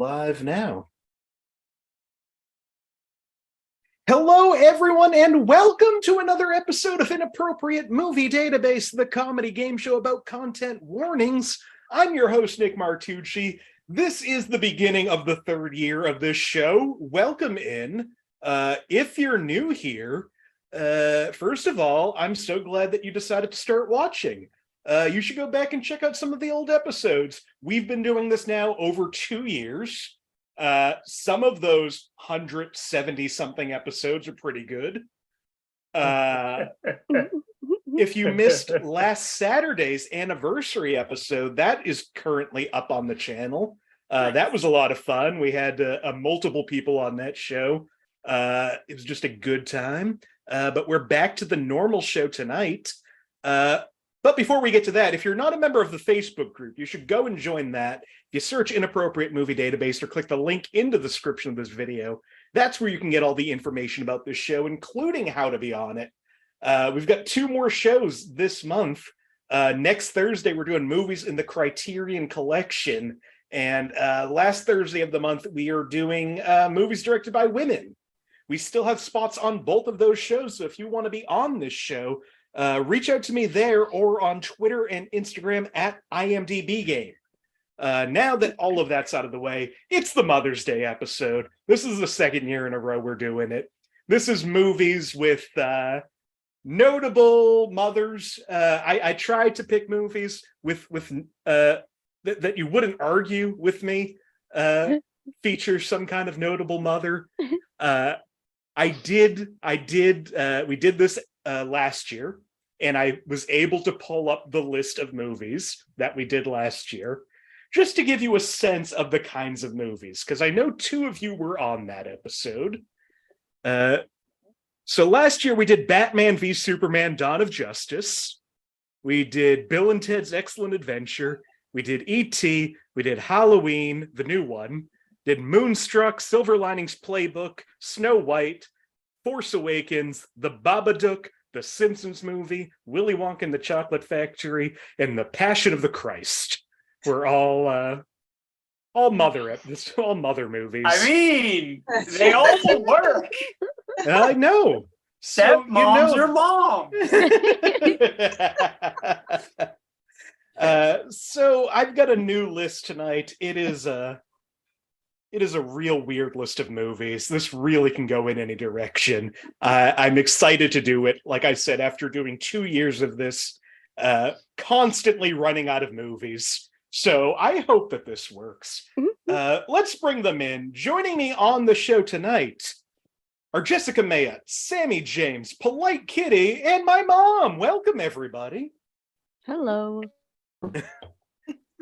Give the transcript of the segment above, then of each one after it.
Live now. Hello, everyone, and welcome to another episode of Inappropriate Movie Database, the comedy game show about content warnings. I'm your host, Nick Martucci. This is the beginning of the third year of this show. Welcome in. If you're new here, first of all, I'm so glad that you decided to start watching. You should go back and check out some of the old episodes. We've been doing this now over 2 years. Some of those 170-something episodes are pretty good. If you missed last Saturday's anniversary episode, that is currently up on the channel. That was a lot of fun. We had multiple people on that show. It was just a good time. But we're back to the normal show tonight. But before we get to that, if you're not a member of the Facebook group, you should go and join that. If you search Inappropriate Movie Database or click the link in the description of this video, that's where you can get all the information about this show, including how to be on it. We've got 2 more shows this month. Next Thursday, we're doing movies in the Criterion Collection. And last Thursday of the month, we are doing movies directed by women. We still have spots on both of those shows, so if you want to be on this show, reach out to me there or on Twitter and Instagram at IMDb Game. Now that all of that's out of the way, it's the Mother's Day episode. This is the second year in a row we're doing it. This is movies with notable mothers. I tried to pick movies with that you wouldn't argue with me feature some kind of notable mother. We did this last year, and I was able to pull up the list of movies that we did last year, just to give you a sense of the kinds of movies, because I know 2 of you were on that episode. So last year we did Batman v Superman: Dawn of Justice. We did Bill and Ted's Excellent Adventure. We did E.T. We did Halloween, the new one. Did Moonstruck, Silver Linings Playbook, Snow White, Force Awakens, The Babadook, The Simpsons Movie, Willy Wonka and the Chocolate Factory, and The Passion of the Christ. We're all mother movies. I mean, they all work. I know. So moms are moms. So I've got a new list tonight. It is a real weird list of movies. This really can go in any direction. I'm excited to do it. Like I said, after doing 2 years of this, constantly running out of movies. So I hope that this works. Let's bring them in. Joining me on the show tonight are Jessica Mayotte, Sammie James, Polite Kitty, and my mom. Welcome, everybody. Hello.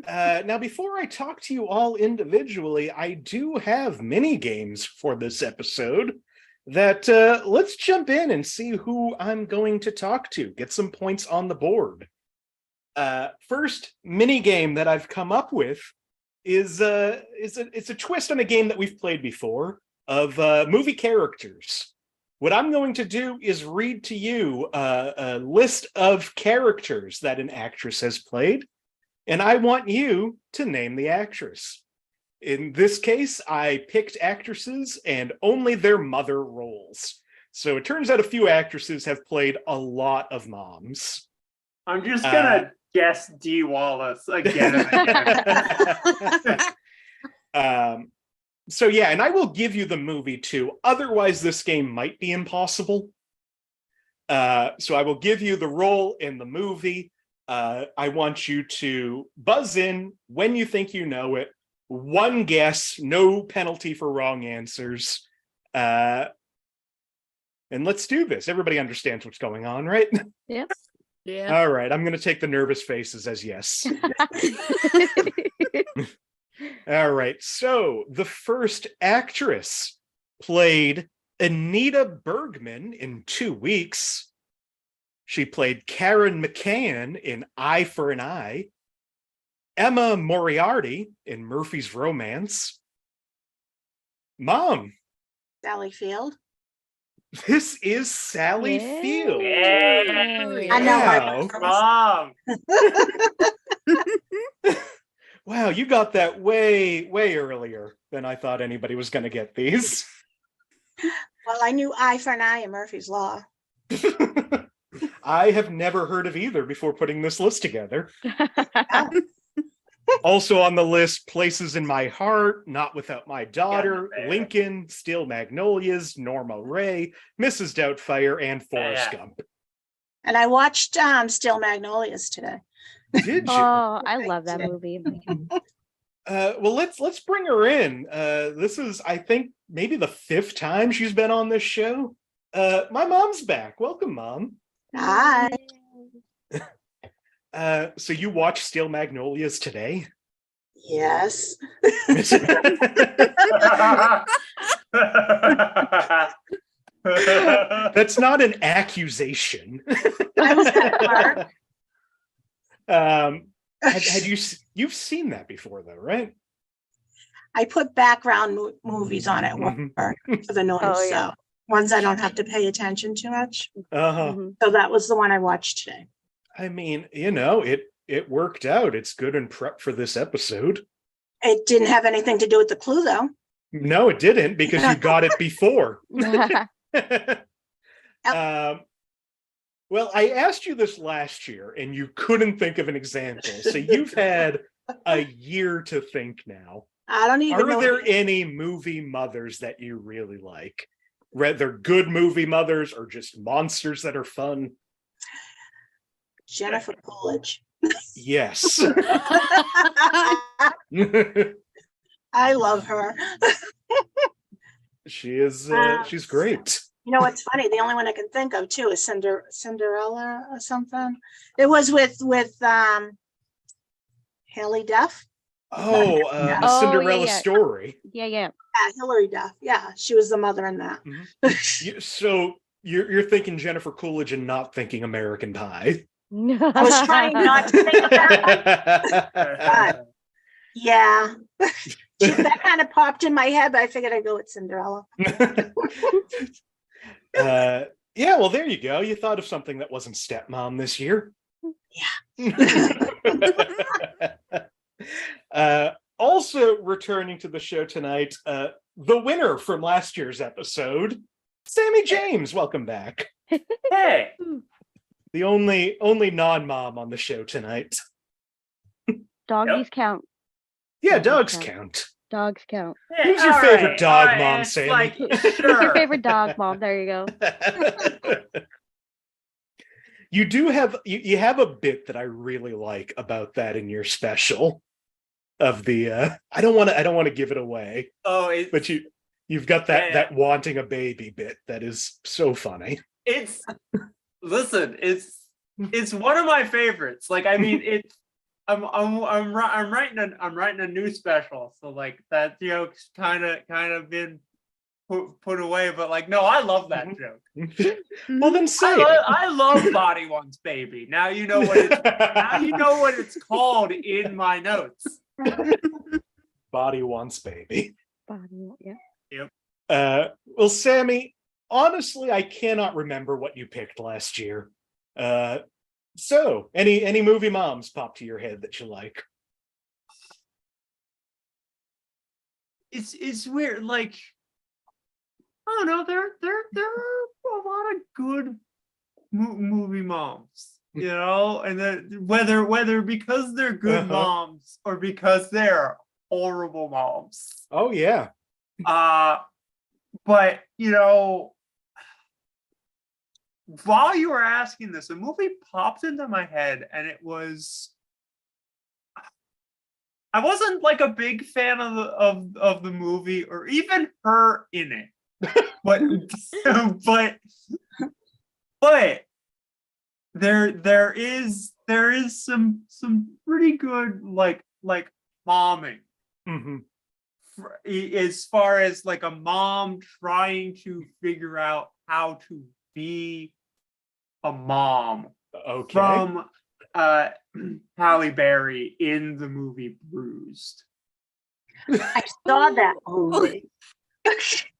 Now, before I talk to you all individually, I do have mini games for this episode that let's jump in and see who I'm going to talk to. Get some points on the board. First mini game that I've come up with is it's a twist on a game that we've played before of movie characters. What I'm going to do is read to you a list of characters that an actress has played, and I want you to name the actress. In this case, I picked actresses and only their mother roles. So it turns out a few actresses have played a lot of moms. I'm just gonna guess Dee Wallace again. So yeah, and I will give you the movie too. Otherwise, this game might be impossible. So I will give you the role in the movie. I want you to buzz in when you think you know it. 1 guess, no penalty for wrong answers. And let's do this. Everybody understands what's going on, right? Yep. Yeah. All right, I'm going to take the nervous faces as yes. All right, so the first actress played Anita Bergman in 2 Weeks. She played Karen McCann in Eye for an Eye, Emma Moriarty in Murphy's Romance. Mom. Sally Field. This is Sally Field. Yay. I know her. Mom. Wow, you got that way earlier than I thought anybody was going to get these. Well, I knew eye for an eye and Murphy's Law. I have never heard of either before putting this list together. Also on the list, Places in My Heart, Not Without My Daughter, Lincoln, Steel Magnolias, Norma Ray, Mrs. Doubtfire, and Forrest Gump. And I watched Steel Magnolias today. Did you? Oh, I love that movie. Well, let's bring her in. This is, I think, maybe the 5th time she's been on this show. My mom's back. Welcome, Mom. Hi. So you watched Steel Magnolias today? Yes. That's not an accusation. I was at work. Had you've seen that before though, right? I put background movies on at work for the noise, so ones I don't have to pay attention to much. So that was the one I watched today. I mean, it worked out. It's good and prep for this episode. It didn't have anything to do with the clue, though. No, it didn't, because you got it before. Well, I asked you this last year, and you couldn't think of an example. So you've had a year to think now. I don't even know. Are there any movie mothers that you really like? Whether good movie mothers or just monsters that are fun? Jennifer Coolidge. Yes. I love her. She is. She's great. You know what's funny? The only one I can think of too is Cinderella or something. It was with Haley Duff. The Cinderella Story. Yeah. Hilary Duff. Yeah, she was the mother in that. So you're thinking Jennifer Coolidge and not thinking American Pie. I was trying not to think of that. Yeah. That kind of popped in my head, but I figured I'd go with Cinderella. Yeah, well, there you go. You thought of something that wasn't Stepmom this year. Yeah. Also returning to the show tonight, the winner from last year's episode, Sammie James. Welcome back. Hey. The only non-mom on the show tonight. Doggies count. Yeah, dogs count. Dogs count. Who's your favorite dog mom, Sammie? Who's your favorite dog mom? There you go. You do have you have a bit that I really like about that in your special of the I don't want to give it away. But you've got that wanting a baby bit that is so funny. It's one of my favorites. Like, I mean, I'm writing a new special, so like that joke's kind of been put away, but like, no, I love that joke. Well, then say I love Body Wants Baby. Now you know what it's called in my notes. Body Wants Baby. Yeah. Well, Sammie, honestly, I cannot remember what you picked last year. So any movie moms pop to your head that you like? It's weird, like, I don't know, there are a lot of good movie moms, and then whether because they're good moms or because they're horrible moms. Oh yeah. But while you were asking this, a movie popped into my head, and it was, I wasn't like a big fan of the movie or even her in it, but there is some pretty good like momming. As far as like a mom trying to figure out how to be a mom, from Halle Berry in the movie Bruised. I saw that movie.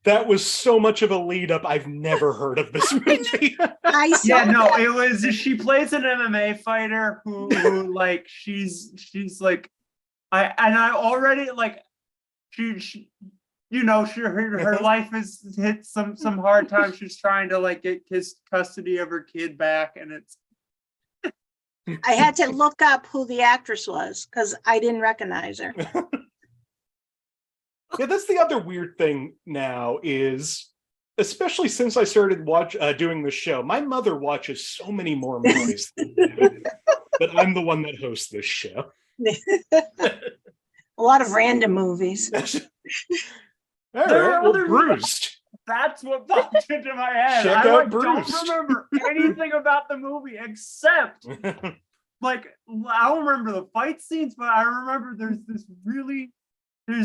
That was so much of a lead up. I've never heard of this movie. It was, she plays an MMA fighter who like she's like I already like she her life has hit some hard times. She's trying to like get custody of her kid back, and it's. I had to look up who the actress was because I didn't recognize her. Yeah, that's the other weird thing now is, especially since I started doing the show, my mother watches so many more movies than I do, but I'm the one that hosts this show. A lot of random movies. All right, well, Bruised. That's what popped into my head. Check I out don't Bruised. remember anything about the movie except like I don't remember the fight scenes, but I remember there's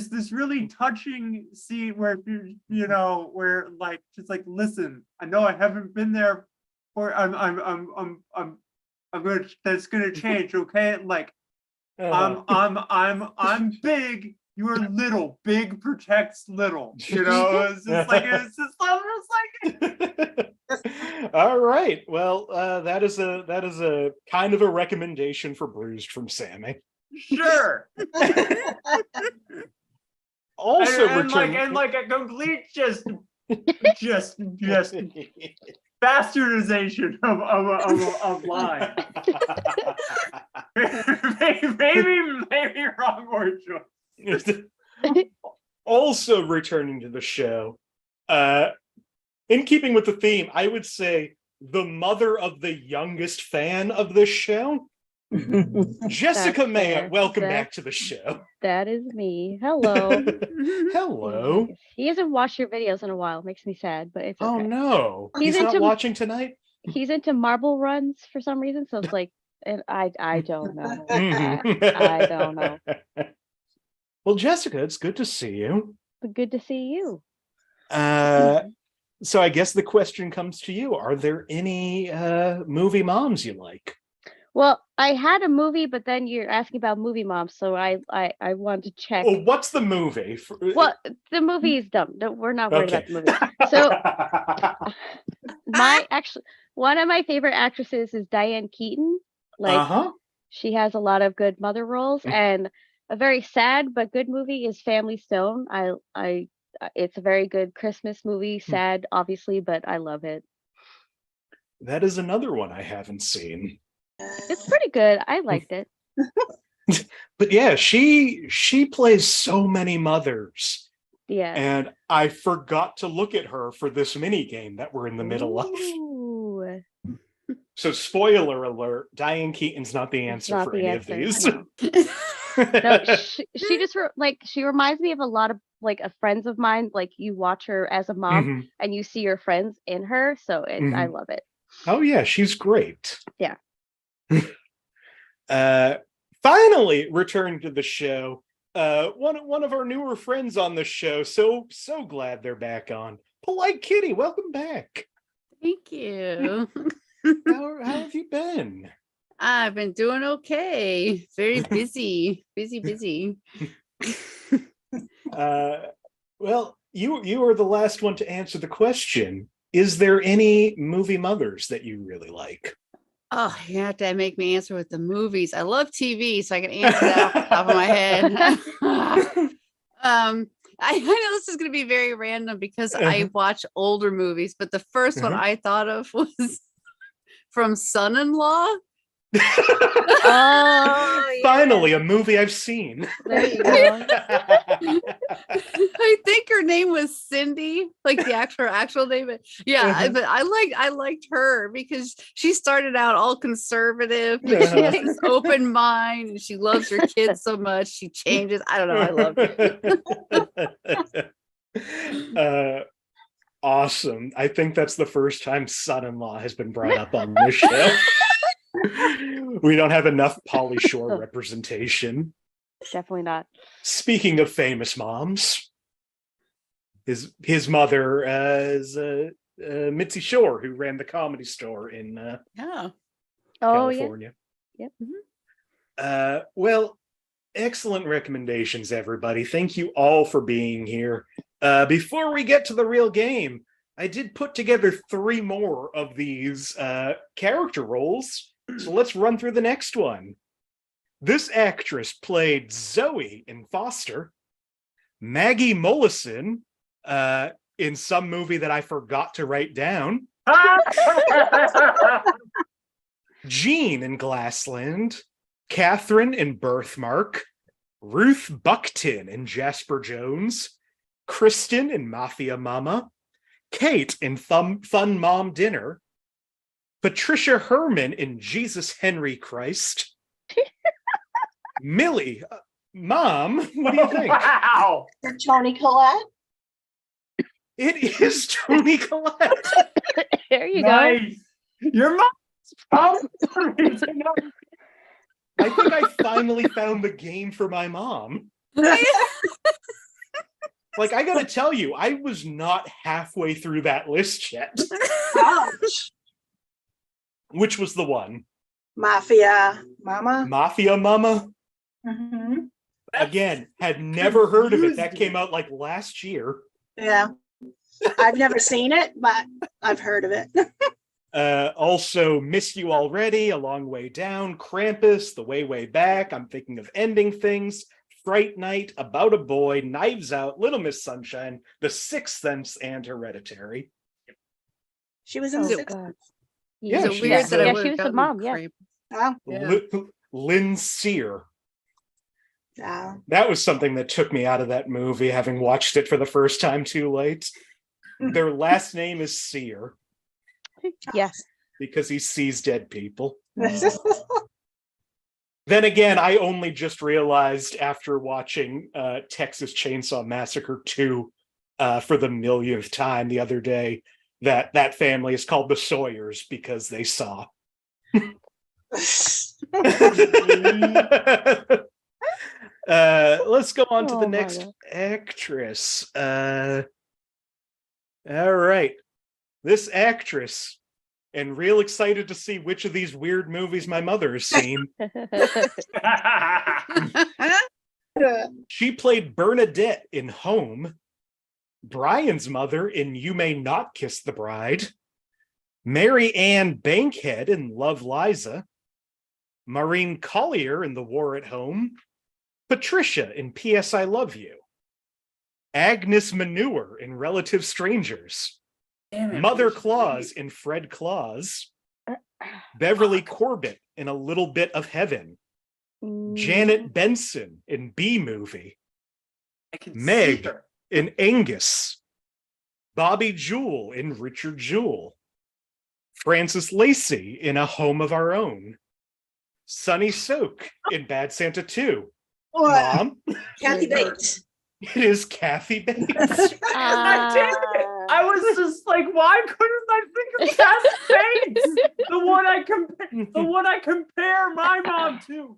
this really touching scene where where like just like, listen, I know I haven't been there for I'm gonna that's gonna change, okay? Like I'm big, you're little, big protects little, it's just like All right, well, that is a kind of a recommendation for Bruised from Sammie. Sure. Also and like a complete just bastardization of line. maybe wrong word choice. Also returning to the show, in keeping with the theme, I would say the mother of the youngest fan of this show, Jessica Mayotte. Welcome back to the show. That is me. Hello. Hello. He hasn't watched your videos in a while. It makes me sad, but it's okay. Oh no, he's not watching tonight. He's into marble runs for some reason, so it's like, and I don't know. I don't know. Well, Jessica, it's good to see you. Good to see you. So I guess the question comes to you: are there any movie moms you like? Well, I had a movie, but then you're asking about movie moms, so I wanted to check. Well, what's the movie? Well, the movie is dumb. No, we're not worried about the movie. So, one of my favorite actresses is Diane Keaton. Like, she has a lot of good mother roles, and a very sad but good movie is Family Stone. It's a very good Christmas movie. Sad, obviously, but I love it. That is another one I haven't seen. It's pretty good. I liked it. But yeah, she plays so many mothers. Yeah. And I forgot to look at her for this mini game that we're in the middle of. So spoiler alert, Diane Keaton's not the answer for any of these. No, she just she reminds me of a lot of friends of mine. Like, you watch her as a mom and you see your friends in her. So I love it. Oh yeah, she's great. Yeah. Finally returned to the show. One of our newer friends on the show. So glad they're back on. Polite Kitty, welcome back. Thank you. How have you been? I've been doing okay. Very busy. busy. Well, you are the last one to answer the question. Is there any movie mothers that you really like? Oh, you have to make me answer with the movies. I love TV, so I can answer that off the top of my head. I know this is going to be very random because I watch older movies, but the first one I thought of was from Son-in-Law. Oh, finally a movie I've seen. There you go. I think her name was Cindy, like the actual name. But but I liked her because she started out all conservative, but she has this open mind and she loves her kids so much. She changes. I don't know. I love it. Awesome. I think that's the first time son-in-law has been brought up on this show. We don't have enough Pauly Shore representation. Definitely not. Speaking of famous moms, his mother is Mitzi Shore, who ran the Comedy Store in California. Yeah. Yep. Well, excellent recommendations, everybody. Thank you all for being here. Before we get to the real game, I did put together 3 more of these character roles. So let's run through the next one. This actress played Zoe in Foster, Maggie Mollison in some movie that I forgot to write down, Jean in Glassland, Catherine in Birthmark, Ruth Buckton in Jasper Jones, Kristen in Mafia Mama, Kate in Fun Mom Dinner, Patricia Herman in Jesus Henry Christ, Millie, Mom, what do you think? Wow. Toni Collette. It is Toni Collette. There you Nice. Your mom. I think I finally found the game for my mom. Like, I gotta tell you, I was not halfway through that list yet. Ouch. Which was the one? Mafia Mama. Mafia Mama? Mm-hmm. Again, had never heard of it. That came out like last year. Yeah. I've never seen it, but I've heard of it. Also, Miss You Already, A Long Way Down, Krampus, The Way, Way Back, I'm Thinking of Ending Things, Fright Night, About a Boy, Knives Out, Little Miss Sunshine, The Sixth Sense, and Hereditary. She was in Oh, the God. sixth. Yeah, Is it she weird was that I yeah, would she have was the gotten mom, yeah. Krampus? Oh, Yeah. Lynn Sear. yeah. That was something that took me out of that movie, having watched it for the first time too late. Their last name is Sear Yes. because he sees dead people. Then again, I only just realized after watching Texas Chainsaw Massacre 2 for the millionth time the other day that that family is called the Sawyers because they saw. Let's go on to the Oh, my next God. actress. All right. This actress, and real excited to see which of these weird movies my mother has seen. She played Bernadette in Home, Brian's mother in You May Not Kiss the Bride, Mary Ann Bankhead in Love Liza, Maureen Collier in The War at Home, Patricia in P.S. I Love You, Agnes Manure in Relative Strangers, Mother Claus in Fred Claus, Beverly Corbett in A Little Bit of Heaven, Janet Benson in B Movie, Meg in Angus, Bobby Jewell in Richard Jewell, Frances Lacey in A Home of Our Own, Sunny Soak in Bad Santa 2. Mom, Kathy Bates. it is Kathy Bates. God damn it. I was just like, why couldn't I think of Kathy Bates? The one I compare my mom to.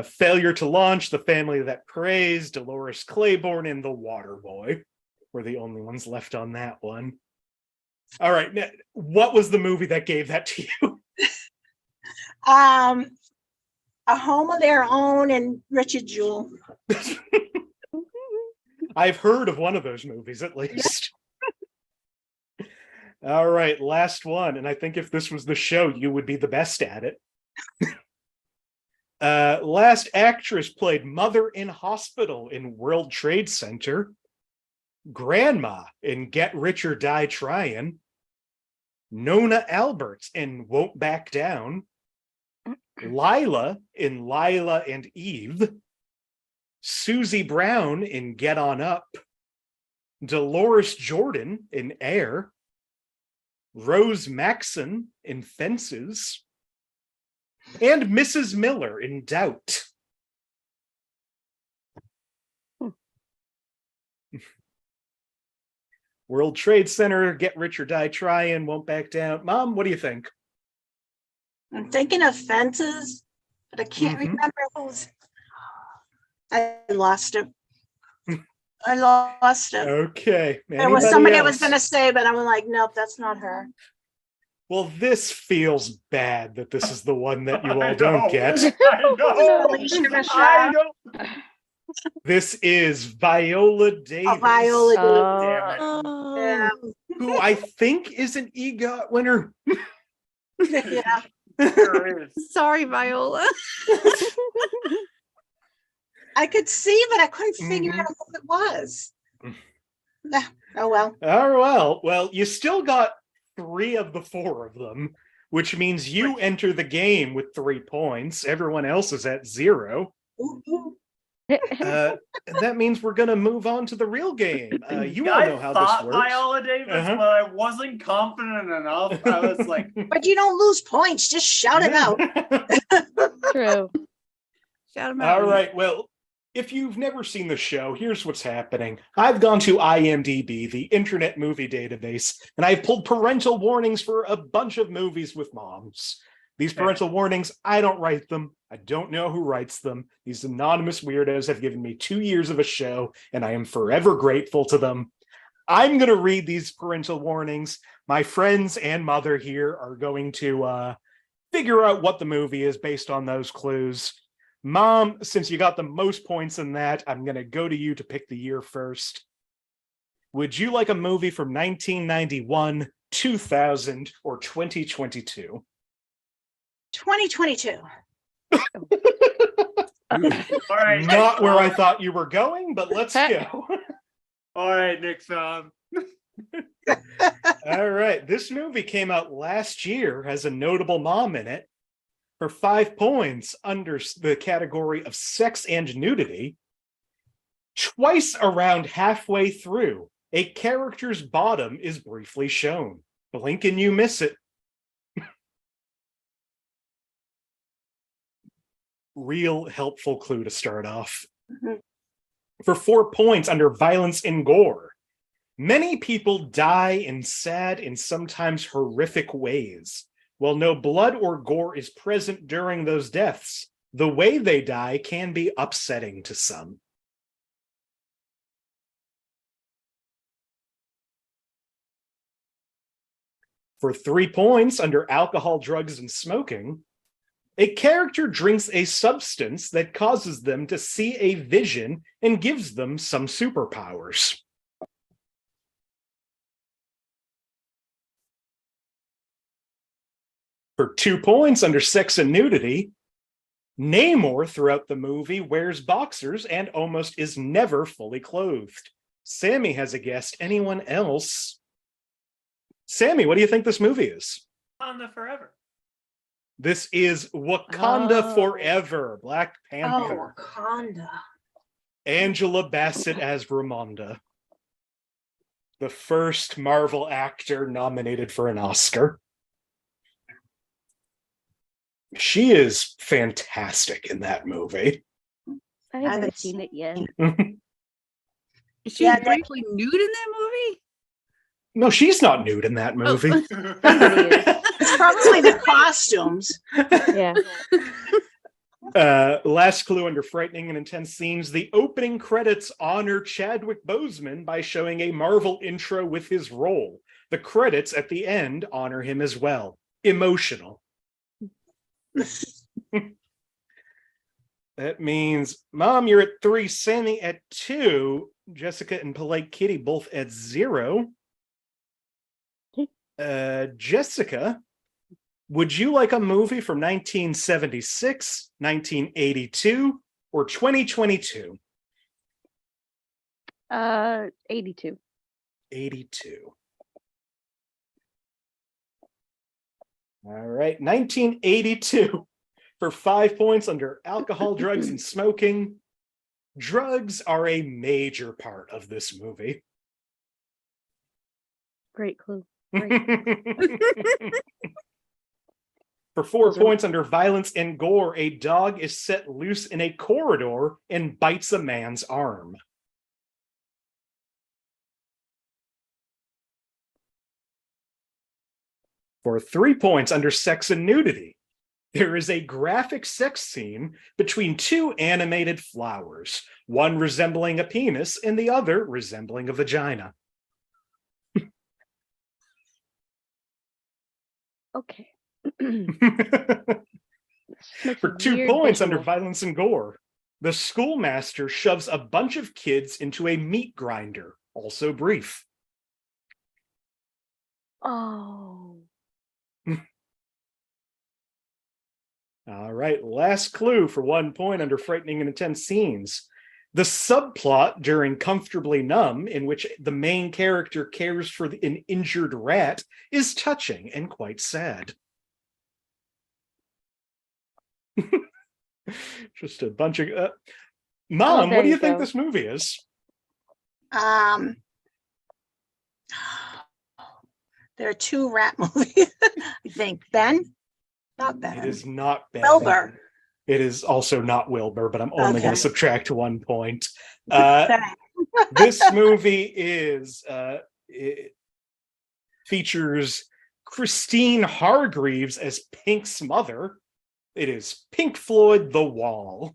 Failure to Launch, The Family That Prays, Dolores Claiborne, and The Water Boy were the only ones left on that one. All right, now, what was the movie that gave that to you? A Home of Their Own and Richard Jewell. I've heard of one of those movies at least. All right, last one. And I think if this was the show, you would be the best at it. Last actress played Mother in Hospital in World Trade Center, Grandma in Get Rich or Die Tryin', Nona Alberts in Won't Back Down, Lila in Lila and Eve, Susie Brown in Get On Up, Dolores Jordan in Air, Rose Maxon in Fences, and Mrs. Miller in Doubt. World Trade Center, Get Rich or Die Tryin', Won't Back Down. Mom, what do you think? I'm thinking of Fences, but I can't remember who's. I lost it. I lost it. Okay. There was somebody I was going to say, but I'm like, nope, that's not her. Well, this feels bad that this is the one that you all don't get. I know. This is Viola Davis, Viola Damn it. Yeah. who I think is an EGOT winner. Yeah. There is. Sorry, Viola. I could see, but I couldn't figure out who it was. Oh, well. Oh, well, you still got 3 of the 4 of them, which means you enter the game with 3 points. Everyone else is at 0. That means we're going to move on to the real game. You all know how this works. Viola Davis, but I wasn't confident enough. I was like, but you don't lose points. Just shout it out. True. Shout him out. All right. Well, if you've never seen the show, here's what's happening. I've gone to IMDb, the Internet Movie Database, and I've pulled parental warnings for a bunch of movies with moms. These parental warnings, I don't write them. I don't know who writes them. These anonymous weirdos have given me 2 years of a show, and I am forever grateful to them. I'm going to read these parental warnings. My friends and mother here are going to figure out what the movie is based on those clues. Mom, since you got the most points in that, I'm going to go to you to pick the year first. Would you like a movie from 1991, 2000, or 2022? 2022. all right. Not where I thought you were going, but let's go. All right, Nixon. All right. This movie came out last year, has a notable mom in it. For 5 points under the category of sex and nudity. Twice around halfway through, a character's bottom is briefly shown. Blink and you miss it. Real helpful clue to start off. For 4 points under violence and gore. Many people die in sad and sometimes horrific ways. While no blood or gore is present during those deaths, the way they die can be upsetting to some. For 3 points under alcohol, drugs, and smoking, a character drinks a substance that causes them to see a vision and gives them some superpowers. For 2 points under sex and nudity, Namor throughout the movie wears boxers and almost is never fully clothed. Sammie has a guess. Anyone else? Sammie, what do you think this movie is? Wakanda Forever. This is Wakanda Forever, Black Panther. Oh, Wakanda. Angela Bassett as Ramonda. The first Marvel actor nominated for an Oscar. She is fantastic in that movie. I haven't seen it yet. Is she briefly nude in that movie? No, she's not nude in that movie. It's probably the costumes. Yeah. Last clue under frightening and intense scenes. The opening credits honor Chadwick Boseman by showing a Marvel intro with his role. The credits at the end honor him as well. Emotional. That means, Mom, you're at 3, Sammie at 2, Jessica and Polite Kitty both at 0. Jessica, would you like a movie from 1976, 1982, or 2022? 82. 82. All right, 1982 for 5 points under alcohol, drugs, and smoking. Drugs are a major part of this movie. Great clue. For 4 points under violence and gore, a dog is set loose in a corridor and bites a man's arm. For 3 points under sex and nudity, there is a graphic sex scene between 2 animated flowers, one resembling a penis and the other resembling a vagina. Okay. For 2 points under violence and gore, the schoolmaster shoves a bunch of kids into a meat grinder, also brief. Oh. All right, last clue for 1 point under frightening and intense scenes. The subplot during Comfortably Numb, in which the main character cares for an injured rat, is touching and quite sad. Just a bunch of... Mom, what do you think this movie is? There are 2 rat movies, I think. Ben? Not Ben. It is not Ben. Wilbur. It is also not Wilbur, but I'm only going to subtract 1 point. This movie it features Christine Hargreaves as Pink's mother. It is Pink Floyd, The Wall.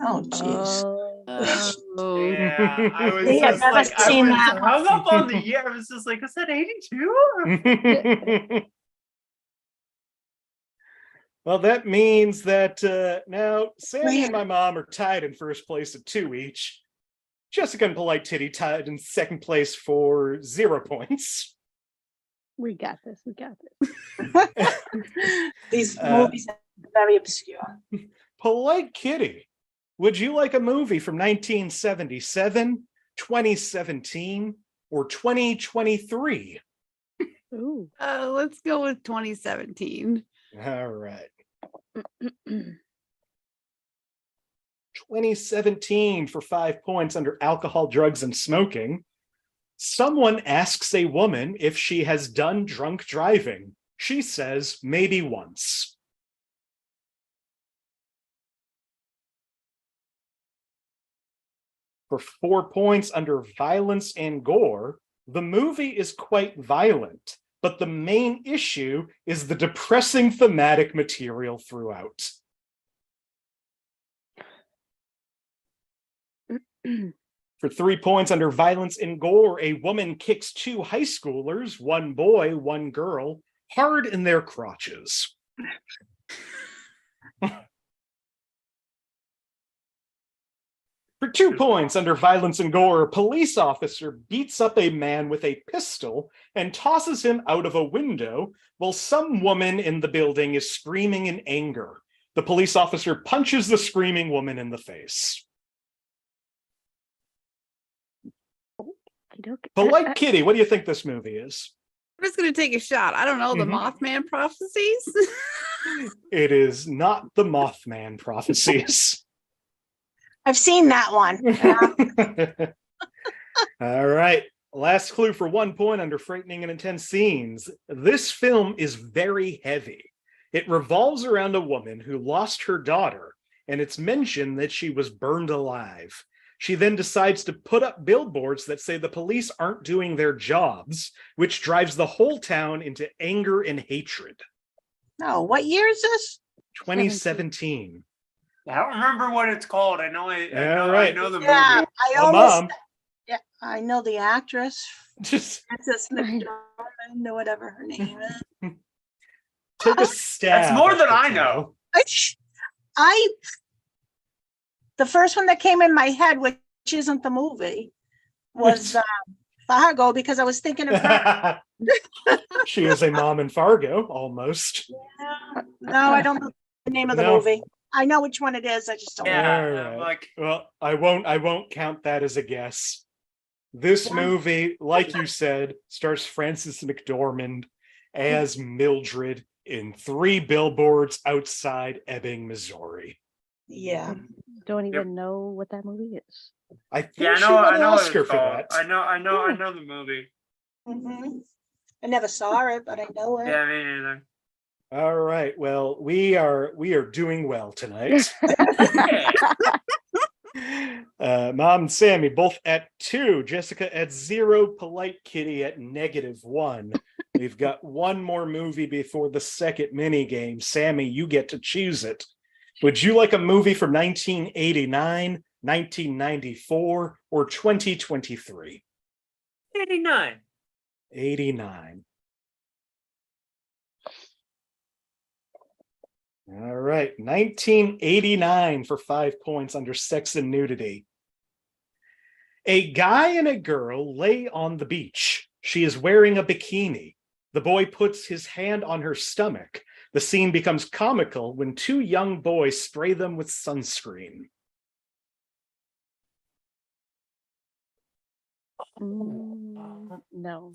Oh, jeez. Yeah, I was I've just never like, I seen was that. hung up on the year. I was just like, is that 82? Well, that means that now Sammie and my mom are tied in first place at 2 each. Jessica and Polite Titty tied in second place for 0 points. We got this. These movies are very obscure. Polite Kitty, would you like a movie from 1977, 2017, or 2023? Ooh. Let's go with 2017. All right. 2017 for 5 points under alcohol, drugs, and smoking. Someone asks a woman if she has done drunk driving. She says maybe once. For 4 points under violence and gore, the movie is quite violent, but the main issue is the depressing thematic material throughout. For 3 points under violence and gore, a woman kicks 2 high schoolers, 1 boy, 1 girl, hard in their crotches. For 2 points under violence and gore, a police officer beats up a man with a pistol and tosses him out of a window while some woman in the building is screaming in anger. The police officer punches the screaming woman in the face. Polite Kitty, what do you think this movie is? I'm just going to take a shot. I don't know. The Mothman Prophecies? It is not the Mothman Prophecies. I've seen that one. All right. Last clue for 1 point under frightening and intense scenes. This film is very heavy. It revolves around a woman who lost her daughter, and it's mentioned that she was burned alive. She then decides to put up billboards that say the police aren't doing their jobs, which drives the whole town into anger and hatred. No, what year is this? 2017. I don't remember what it's called. I know I know the movie. Yeah, Mom. Yeah, I know the actress. Just Princess McDormand or whatever her name is. take a stab. That's more than I know. The first one that came in my head, which isn't the movie, was Fargo, because I was thinking of her. She is a mom in Fargo, almost. Yeah. No, I don't know the name of the movie. I know which one it is. I just don't know. Yeah, right. Well, I won't count that as a guess. This movie, like you said, stars Frances McDormand as Mildred in 3 billboards outside Ebbing, Missouri. Yeah. Don't even know what that movie is. I think she won an Oscar for that. I know the movie. Mm-hmm. I never saw it, but I know it. Yeah, me neither. All right. Well, we are doing well tonight. Mom and Sammie both at 2. Jessica at 0. Polite Kitty at -1. We've got one more movie before the second mini game. Sammie, you get to choose it. Would you like a movie from 1989, 1994, or 2023? 89. 89. All right, 1989 for 5 points under sex and nudity. A guy and a girl lay on the beach. She is wearing a bikini. The boy puts his hand on her stomach. The scene becomes comical when two young boys spray them with sunscreen. No.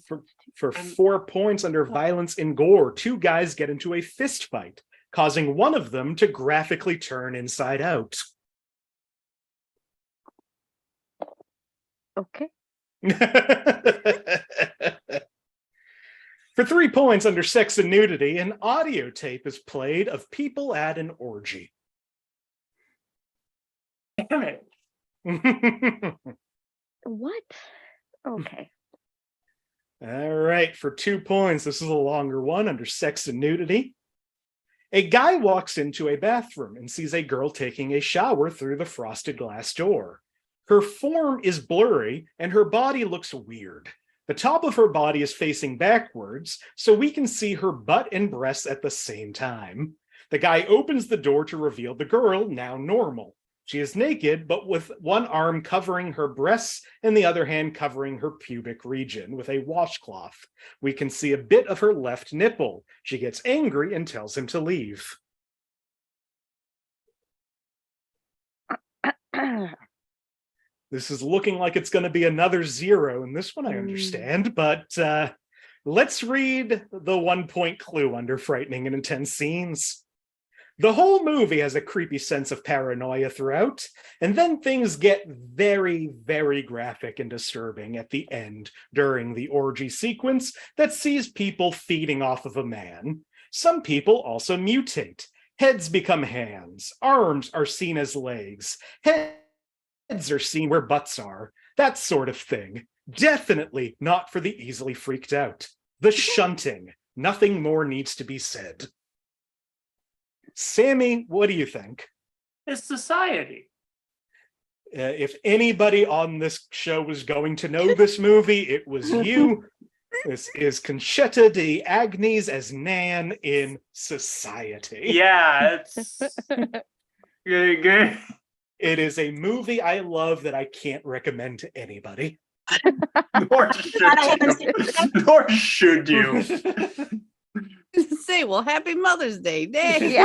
For 4 points under violence and gore, two guys get into a fist fight, causing one of them to graphically turn inside out. Okay. For 3 points under sex and nudity, an audio tape is played of people at an orgy. Damn it. What? Okay. All right, for 2 points, this is a longer one under sex and nudity. A guy walks into a bathroom and sees a girl taking a shower through the frosted glass door. Her form is blurry and her body looks weird. The top of her body is facing backwards, so we can see her butt and breasts at the same time. The guy opens the door to reveal the girl, now normal. She is naked, but with one arm covering her breasts and the other hand covering her pubic region with a washcloth. We can see a bit of her left nipple. She gets angry and tells him to leave. This is looking like it's going to be another 0, and this one I understand, but let's read the 1-point clue under frightening and intense scenes. The whole movie has a creepy sense of paranoia throughout, and then things get very, very graphic and disturbing at the end during the orgy sequence that sees people feeding off of a man. Some people also mutate. Heads become hands. Arms are seen as legs. Heads are seen where butts are. That sort of thing. Definitely not for the easily freaked out. The shunting. Nothing more needs to be said. Sammie, what do you think? It's society. If anybody on this show was going to know this movie, it was you. This is Conchetta de Agnes as Nan in Society. Yeah, it's good. It is a movie I love that I can't recommend to anybody. Nor should you. Say, well, happy Mother's Day. Day. Yeah.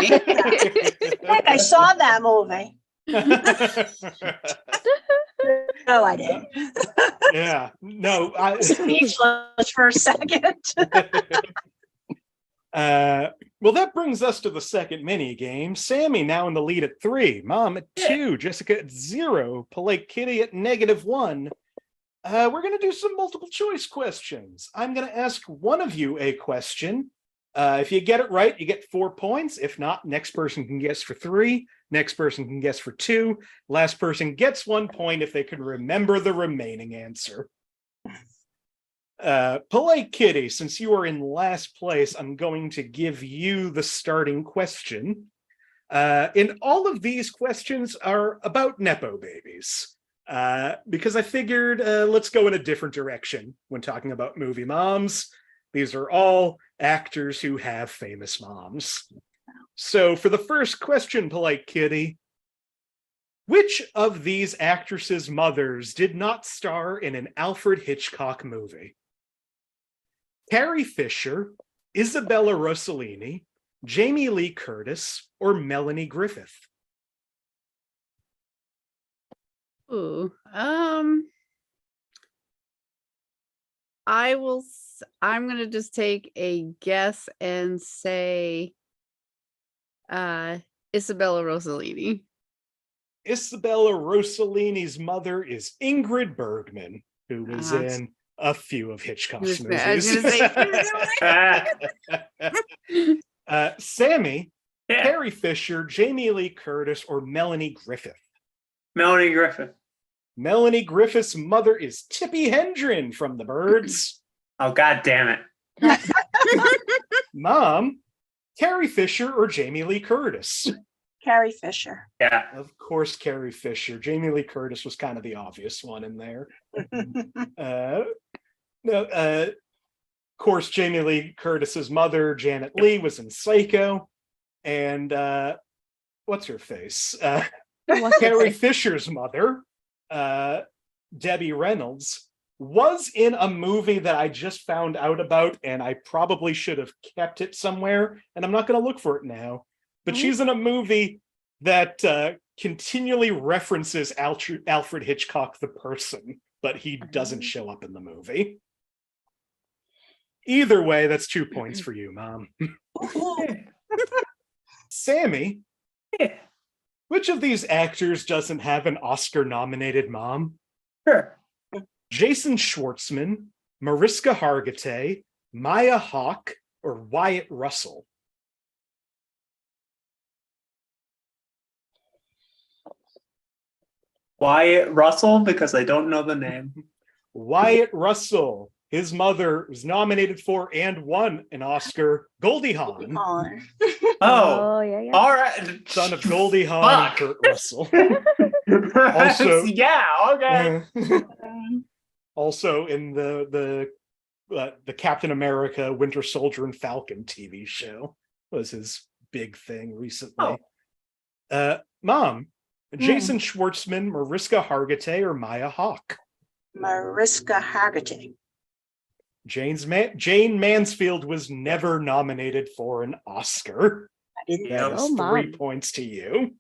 Heck, I saw that movie. No, I didn't. Yeah, no. Speechless for a second. Well, that brings us to the second mini game. Sammie now in the lead at 3, Mom at 2, Jessica at 0, Polite Kitty at -1. We're going to do some multiple choice questions. I'm going to ask one of you a question. If you get it right, you get 4 points. If not, next person can guess for 3. Next person can guess for 2. Last person gets 1 point if they can remember the remaining answer. Polite Kitty, since you are in last place, I'm going to give you the starting question. And all of these questions are about Nepo babies. Because I figured let's go in a different direction when talking about movie moms. These are all actors who have famous moms. So for the first question, Polite Kitty, which of these actresses' mothers did not star in an Alfred Hitchcock movie? Carrie Fisher, Isabella Rossellini, Jamie Lee Curtis, or Melanie Griffith? Ooh, I'm gonna just take a guess and say Isabella Rossellini. Isabella Rossellini's mother is Ingrid Bergman, who was in a few of Hitchcock's movies. I was gonna say, Sammie, Carrie Fisher, Jamie Lee Curtis, or Melanie Griffith? Melanie Griffith. Melanie Griffith's mother is Tippi Hedren from The Birds. Oh, God damn it. Mom, Carrie Fisher or Jamie Lee Curtis? Carrie Fisher. Yeah. Of course, Carrie Fisher. Jamie Lee Curtis was kind of the obvious one in there. Of course, Jamie Lee Curtis's mother, Janet Leigh, was in Psycho. And what's her face? Carrie Fisher's mother, Debbie Reynolds, was in a movie that I just found out about, and I probably should have kept it somewhere, and I'm not going to look for it now. But she's in a movie that continually references Alfred Hitchcock the person, but he doesn't show up in the movie. Either way, that's 2 points for you, Mom. Sammie, which of these actors doesn't have an Oscar-nominated mom? Sure. Jason Schwartzman, Mariska Hargitay, Maya Hawke, or Wyatt Russell? Wyatt Russell, because I don't know the name. Wyatt Russell. His mother was nominated for and won an Oscar, Goldie Hawn. Oh, yeah. All right. Son of Goldie Hawn and Kurt Russell. Also, yeah, okay. Also in the Captain America, Winter Soldier, and Falcon TV show was his big thing recently. Mom, Jason Schwartzman, Mariska Hargitay, or Maya Hawke? Mariska Hargitay. Jane Mansfield was never nominated for an Oscar. That is 3 points to you.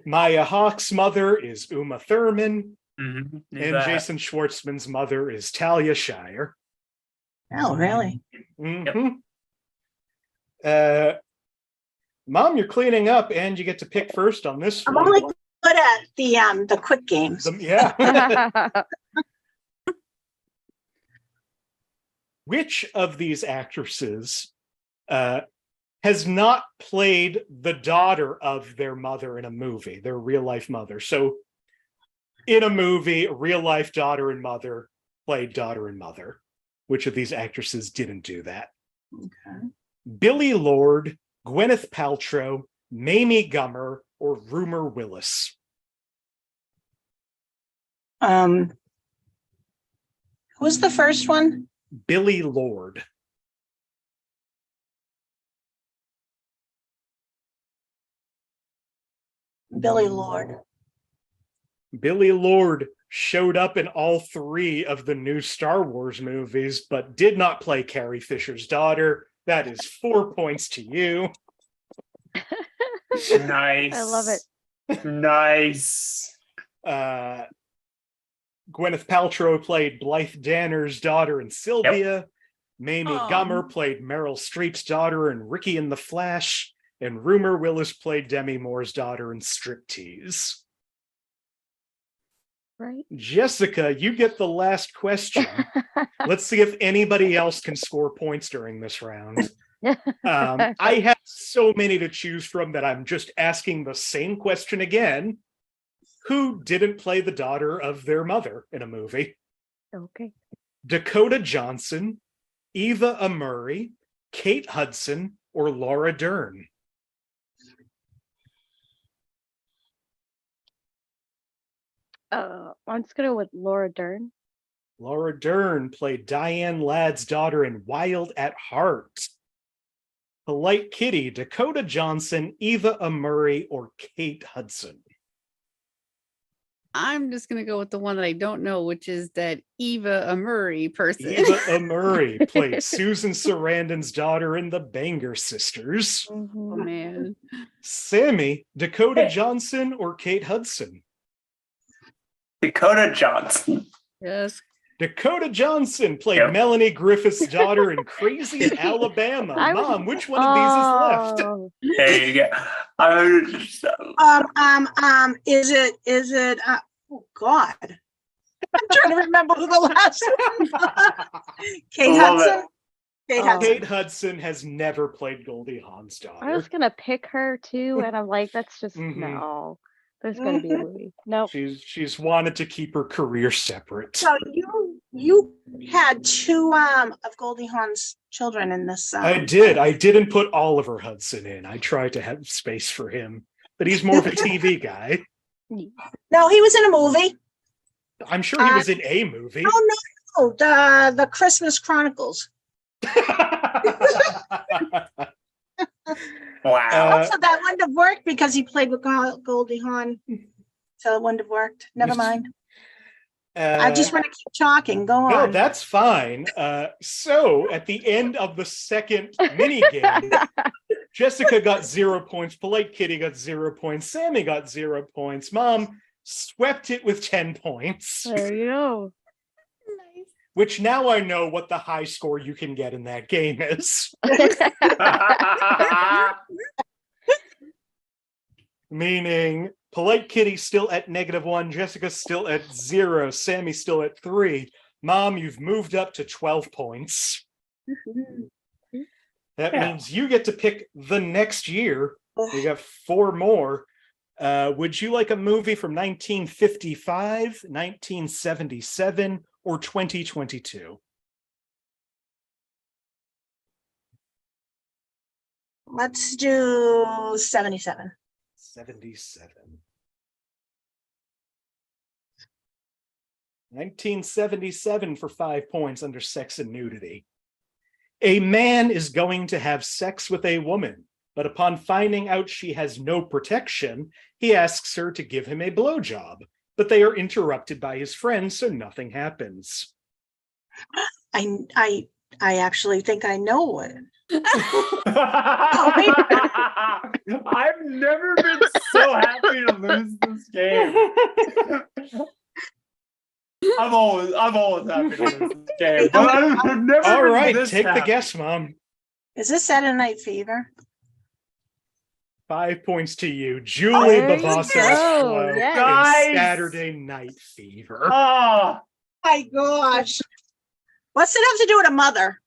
Maya Hawke's mother is Uma Thurman, and Jason Schwartzman's mother is Talia Shire. Oh, really? Mom, you're cleaning up, and you get to pick first on this one. I'm only good at the quick games. Which of these actresses has not played the daughter of their mother in a movie, their real life mother? So in a movie, real life daughter and mother played daughter and mother. Which of these actresses didn't do that? Okay. Billie Lourd, Gwyneth Paltrow, Mamie Gummer, or Rumor Willis? Who's the first one? Billie Lourd. Billie Lourd. Billie Lourd showed up in all 3 of the new Star Wars movies, but did not play Carrie Fisher's daughter. That is 4 points to you. Nice. I love it. Nice. Gwyneth Paltrow played Blythe Danner's daughter in Sylvia. Mamie Gummer played Meryl Streep's daughter in Ricky and the Flash. And Rumor Willis played Demi Moore's daughter in Striptease. Right. Jessica, you get the last question. Let's see if anybody else can score points during this round. I have so many to choose from that I'm just asking the same question again. Who didn't play the daughter of their mother in a movie? Okay. Dakota Johnson, Eva Amurray, Kate Hudson, or Laura Dern? I'm just gonna go with Laura Dern. Laura Dern played Diane Ladd's daughter in Wild at Heart. Polite Kitty, Dakota Johnson, Eva Amurray, or Kate Hudson? I'm just gonna go with the one that I don't know, which is that Eva Amurray person. Eva Amurray played Susan Sarandon's daughter in The Banger Sisters. Oh man. Sammie, Dakota Johnson, or Kate Hudson? Dakota Johnson. Yes. Dakota Johnson played Melanie Griffith's daughter in Crazy in Alabama. Mom, which one of these is left? There you go. Is it oh God. I'm trying to remember who the last one was. Kate Hudson? Kate Hudson has never played Goldie Hawn's daughter. I was gonna pick her too, and I'm like, that's just no. There's gonna be a movie. No. She's wanted to keep her career separate. So you had 2 of Goldie Hawn's children in this. I did. I didn't put Oliver Hudson in. I tried to have space for him, but he's more of a TV guy. No, he was in a movie. I'm sure he was in a movie. Oh no, the Christmas Chronicles. Wow. Also, that wouldn't have worked because he played with Goldie Hawn So it wouldn't have worked. Never mind. Uh, I just want to keep talking. Go No, on. that's fine. So at the end of the second mini game, Jessica got 0 points, Polite Kitty got 0 points, Sammie got 0 points, Mom swept it with 10 points. There you go. Nice. Which now I know what the high score you can get in that game is. Meaning Polite Kitty still at -1, Jessica's still at 0, Sammie's still at 3. Mom, you've moved up to 12 points. That means you get to pick the next year. You got 4 more. Would you like a movie from 1955, 1977, or 2022? Let's do 77. 77. 1977 for 5 points under sex and nudity. A man is going to have sex with a woman, but upon finding out she has no protection, he asks her to give him a blowjob, but they are interrupted by his friends, so nothing happens. I actually think I know what. I've never been so happy to lose this game. I'm always happy to lose this game. But I've never All been right, this take happy. the guess, Mom. Is this Saturday Night Fever? 5 points to you. Julie There you Bavassa's go. flow Yes. in Nice. Saturday Night Fever. Oh, My gosh. What's it have to do with a mother?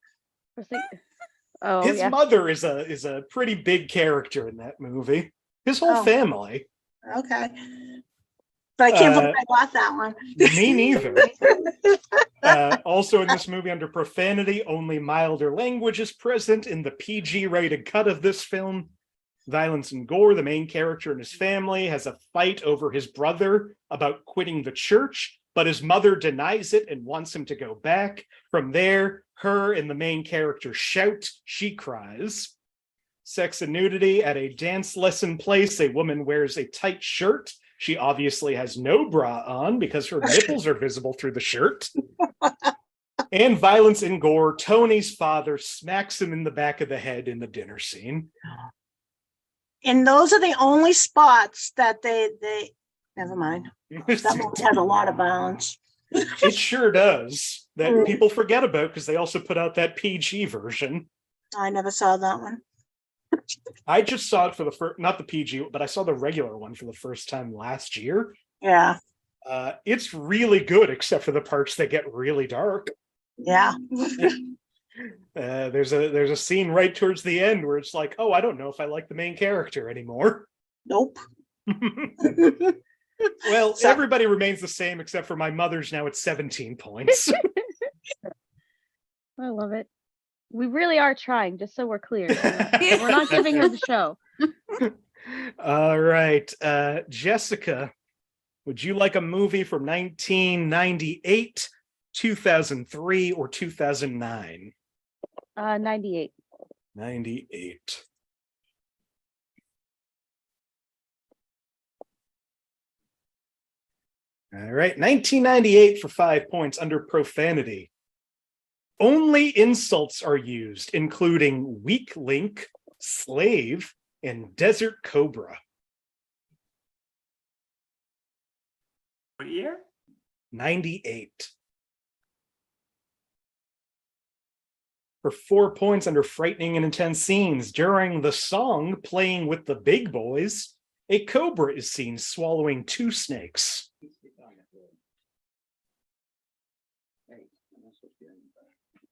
Oh, His yeah. mother is a pretty big character in that movie. His whole Oh. family. Okay. But I can't believe I got that one. Me neither. Also in this movie, under profanity, only milder language is present in the PG-rated cut of this film. Violence and gore. The main character and his family has a fight over his brother about quitting the church, but his mother denies it and wants him to go back. From there, her and the main character shout, she cries. Sex and nudity. At a dance lesson place, a woman wears a tight shirt. She obviously has no bra on because her nipples are visible through the shirt. And violence and gore. Tony's father smacks him in the back of the head in the dinner scene. And those are the only spots that they never mind. That movie has a lot of violence. It sure does. That people forget about because they also put out that PG version. I never saw that one. I just saw it for the first, not the PG, but I saw the regular one for the first time last year. Yeah. It's really good, except for the parts that get really dark. Yeah. There's a scene right towards the end where it's like, oh, I don't know if I like the main character anymore. Nope. Well, everybody remains the same except for my mother's now at 17 points. I love it. We really are trying, just so we're clear. We're not giving her the show. All right. Jessica, would you like a movie from 1998, 2003, or 2009? 98. 98. All right, 1998 for 5 points under profanity. Only insults are used, including weak link, slave, and desert cobra. what year? 98. For 4 points under frightening and intense scenes, during the song Playing with the Big Boys, a cobra is seen swallowing 2 snakes.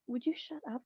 Would you shut up?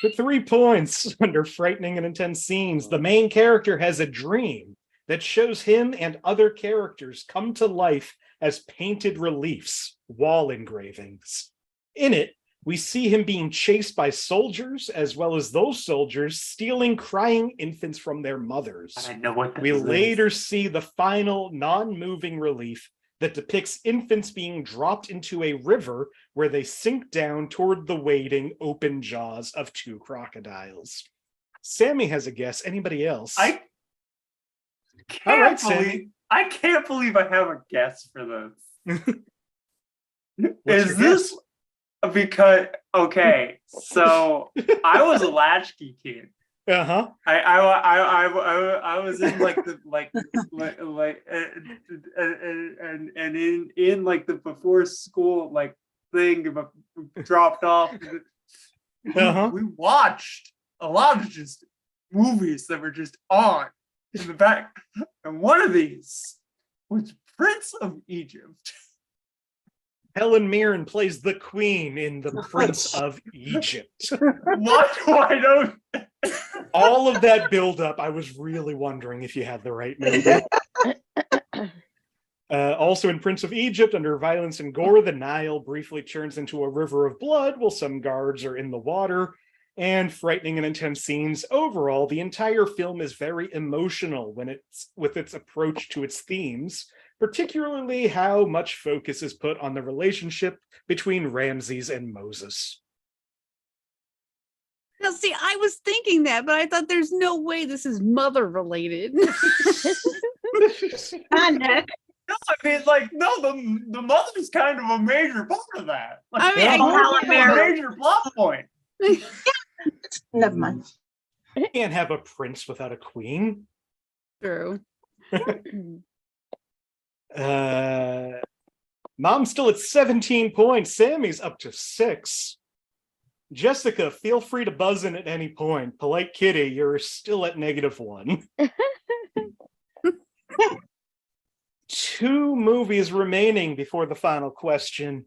For 3 points under frightening and intense scenes, the main character has a dream that shows him and other characters come to life as painted reliefs, wall engravings. In it, we see him being chased by soldiers, as well as those soldiers stealing crying infants from their mothers. I know what We later see the final non-moving relief that depicts infants being dropped into a river where they sink down toward the waiting open jaws of 2 crocodiles. Sammie has a guess. Anybody else? I All right, can't believe Sammie. I can't believe I have a guess for this. Is this because okay? So I was a latchkey kid. Uh-huh. I was in like the and in like the before school like thing dropped off. We watched a lot of just movies that were just on in the back, and one of these was Prince of Egypt. Helen Mirren plays the queen in The Prince of Egypt. What? Why don't? All of that buildup, I was really wondering if you had the right movie. Also in Prince of Egypt, under violence and gore, the Nile briefly turns into a river of blood while some guards are in the water, and frightening and intense scenes. Overall, the entire film is very emotional with its approach to its themes, particularly how much focus is put on the relationship between Ramses and Moses. Now, see, I was thinking that, but I thought there's no way this is mother related. No, I mean, like, no, the mother's kind of a major part of that. Like, I mean, a major plot point. Never mind. You can't have a prince without a queen. True. Mom's still at 17 points. Sammie's up to 6. Jessica, feel free to buzz in at any point. Polite Kitty, you're still at -1. 2 movies remaining before the final question.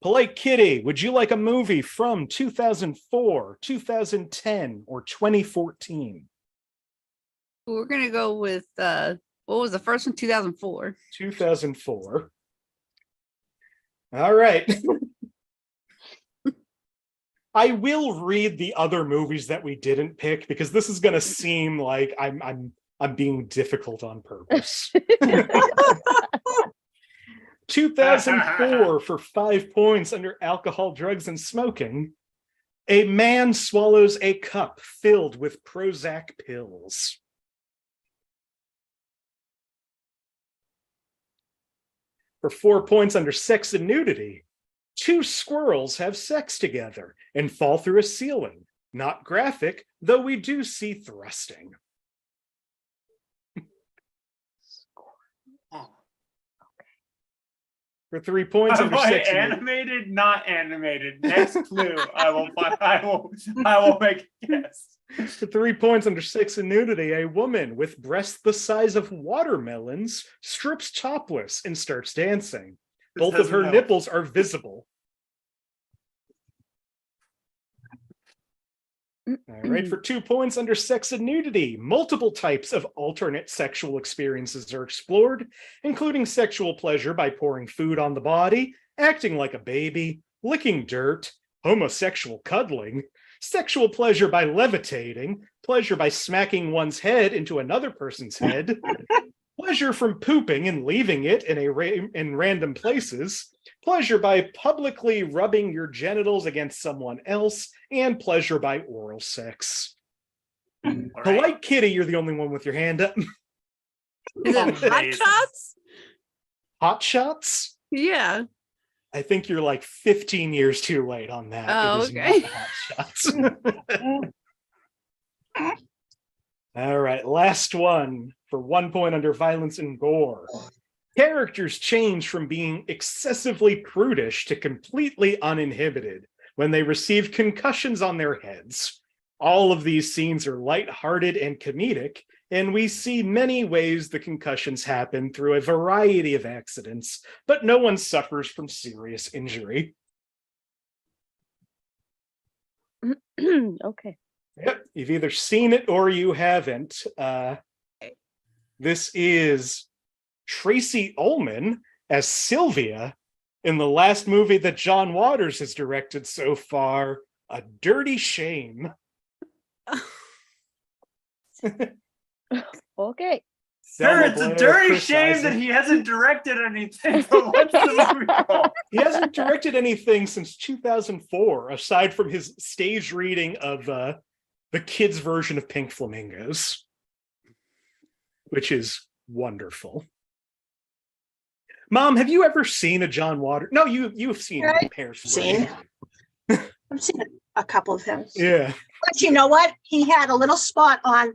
Polite Kitty, would you like a movie from 2004, 2010, or 2014? We're gonna go with what was the first one? 2004. 2004. All right. I will read the other movies that we didn't pick because this is going to seem like I'm being difficult on purpose. 2004 for 5 points under alcohol, drugs, and smoking. A man swallows a cup filled with Prozac pills. For 4 points under sex and nudity. 2 squirrels have sex together and fall through a ceiling. Not graphic, though we do see thrusting. For 3 points under sex and animated, not animated. Next clue, I will make a guess. For 3 points under sex and nudity, a woman with breasts the size of watermelons strips topless and starts dancing. Both of her nipples are visible. All right, for 2 points under sex and nudity, multiple types of alternate sexual experiences are explored, including sexual pleasure by pouring food on the body, acting like a baby, licking dirt, homosexual cuddling, sexual pleasure by levitating, pleasure by smacking one's head into another person's head, pleasure from pooping and leaving it in random places, pleasure by publicly rubbing your genitals against someone else, and pleasure by oral sex. Right. Polite Kitty, you're the only one with your hand up. Is it Hot Shots? Hot Shots? Yeah. I think you're like 15 years too late on that. Oh, okay. Hot Shots. All right, last one for 1 point under violence and gore. Characters change from being excessively prudish to completely uninhibited when they receive concussions on their heads. All of these scenes are lighthearted and comedic, and we see many ways the concussions happen through a variety of accidents, but no one suffers from serious injury. Okay. Yep, you've either seen it or you haven't. This is Tracy Ullman as Sylvia in the last movie that John Waters has directed so far, A Dirty Shame. Okay. Sure, it's a dirty shame that he hasn't directed anything. But what's the movie called? He hasn't directed anything since 2004, aside from his stage reading of the kids' version of Pink Flamingos, which is wonderful. Mom, have you ever seen a John Waters? No, you've seen Hairspray. I've seen a couple of him. Yeah. But you know what? He had a little spot on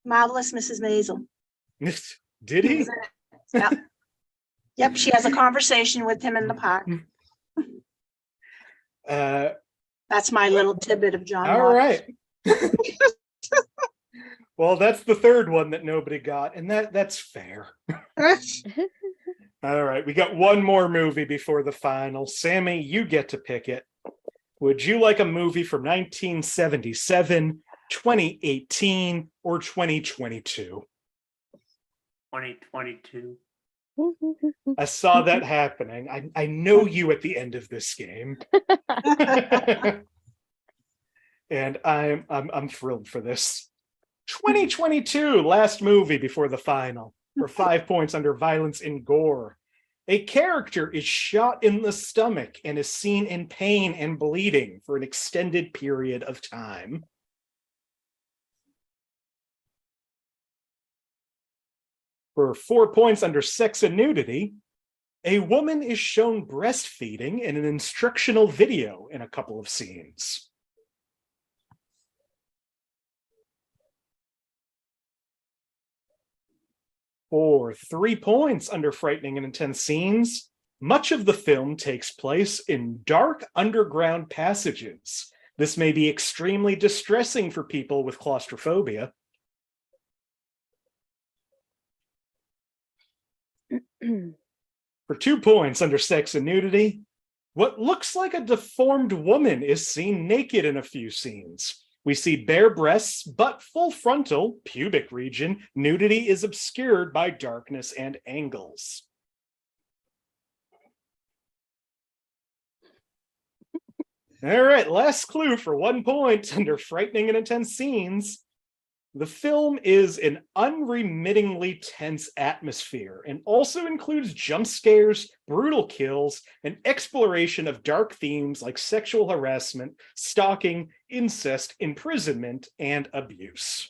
Marvelous Mrs. Maisel. Did he? Yep. Yep, she has a conversation with him in the park. That's my little tidbit of John Waters. Right. Well, that's the third one that nobody got, and that's fair. All right, we got one more movie before the final. Sammie, you get to pick it. Would you like a movie from 1977, 2018, or 2022? 2022. I saw that happening. I know you at the end of this game. And I'm thrilled for this. 2022, last movie before the final, for 5 points under violence and gore. A character is shot in the stomach and is seen in pain and bleeding for an extended period of time. For 4 points under sex and nudity, a woman is shown breastfeeding in an instructional video in a couple of scenes. For 3 points under frightening and intense scenes, much of the film takes place in dark underground passages. This may be extremely distressing for people with claustrophobia. For 2 points under sex and nudity, what looks like a deformed woman is seen naked in a few scenes. We see bare breasts, but full frontal, pubic region, nudity is obscured by darkness and angles. All right, last clue for 1 point under frightening and intense scenes. The film is an unremittingly tense atmosphere and also includes jump scares, brutal kills, and exploration of dark themes like sexual harassment, stalking, incest, imprisonment, and abuse.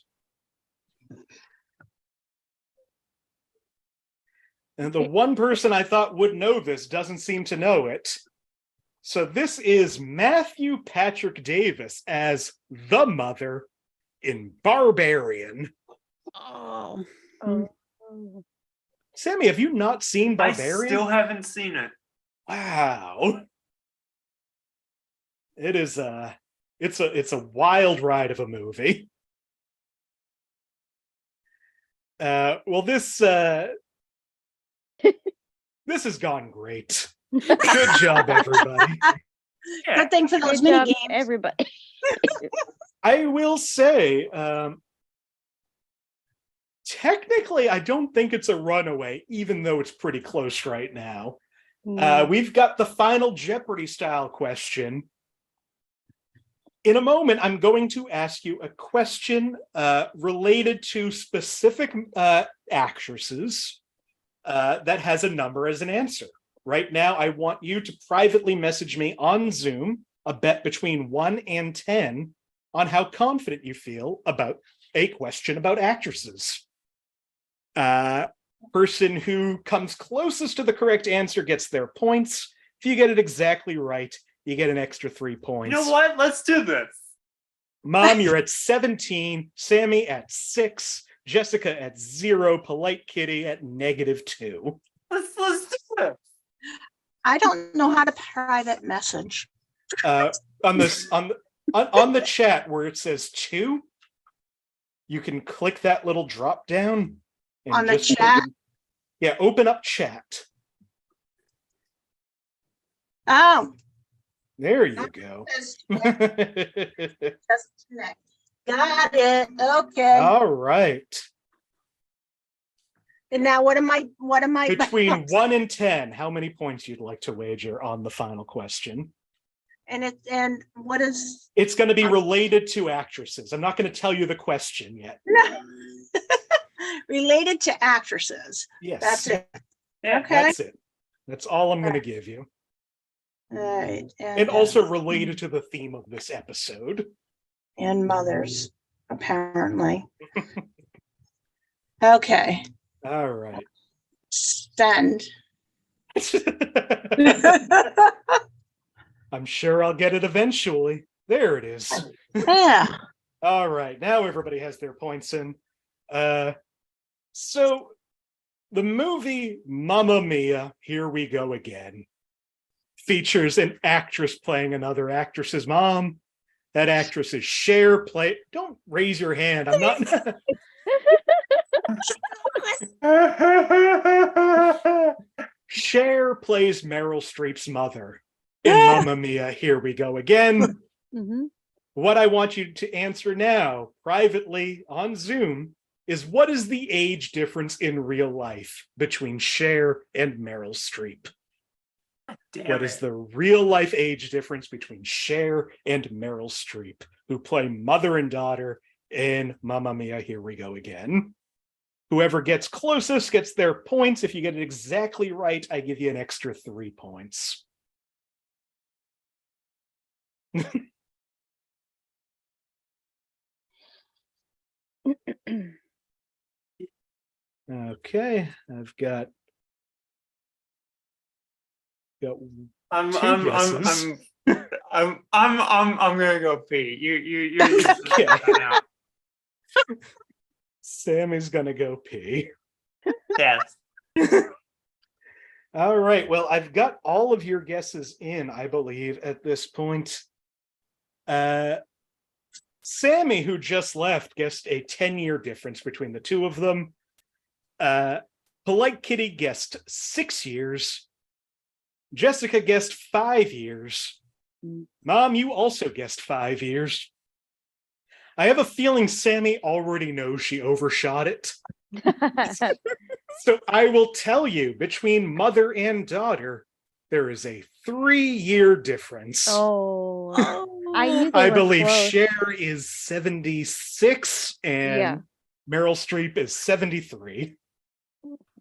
And the one person I thought would know this doesn't seem to know it. So this is Matthew Patrick Davis as the mother in Barbarian. Oh. Sammie, have you not seen Barbarian? I still haven't seen it. Wow. It is it's a wild ride of a movie. Well, this has gone great. Good job, everybody. Yeah. Good thing for those Good mini job, games. everybody. I will say, technically, I don't think it's a runaway, even though it's pretty close right now. We've got the final Jeopardy style question. In a moment, I'm going to ask you a question related to specific actresses that has a number as an answer. Right now, I want you to privately message me on Zoom a bet between 1 and 10 on how confident you feel about a question about actresses. Person who comes closest to the correct answer gets their points. If you get it exactly right, you get an extra 3 points. You know what? Let's do this. Mom, you're at 17. Sammie at 6. Jessica at 0. Polite Kitty at -2. Let's do this. I don't know how to private message. On the chat where it says 2, you can click that little drop down. On the chat? Open up chat. Oh. There you go. Got it. Okay. All right. And now what am I Between 1 and 10, how many points you'd like to wager on the final question? And what is It's going to be related to actresses. I'm not going to tell you the question yet. no. Related to actresses? Yes. That's it. Yeah, Okay. That's it. That's all I'm going to give you. All right. And also related to the theme of this episode. And mothers, apparently. Okay. All right. Send. I'm sure I'll get it eventually. There it is. Yeah. All right, now everybody has their points in. So the movie Mamma Mia, Here We Go Again features an actress playing another actress's mom. That actress is Cher. Don't raise your hand. I'm not. Cher plays Meryl Streep's mother in Mamma Mia, Here We Go Again. Mm-hmm. What I want you to answer now, privately on Zoom, is what is the age difference in real life between Cher and Meryl Streep? What is the real life age difference between Cher and Meryl Streep, who play mother and daughter in Mamma Mia, Here We Go Again? Whoever gets closest gets their points. If you get it exactly right, I give you an extra 3 points. Okay, I've got I'm two I'm guesses. I'm gonna go pee. You Okay. Sammie's gonna go pee. Yes. All right. Well, I've got all of your guesses in, I believe, at this point. Sammie, who just left, guessed a 10-year difference between the two of them. Polite Kitty guessed 6 years. Jessica guessed 5 years. Mom, you also guessed 5 years. I have a feeling Sammie already knows she overshot it. So I will tell you, between mother and daughter, there is a 3-year difference. Oh, I knew they I were believe close. Cher is 76 and Meryl Streep is 73.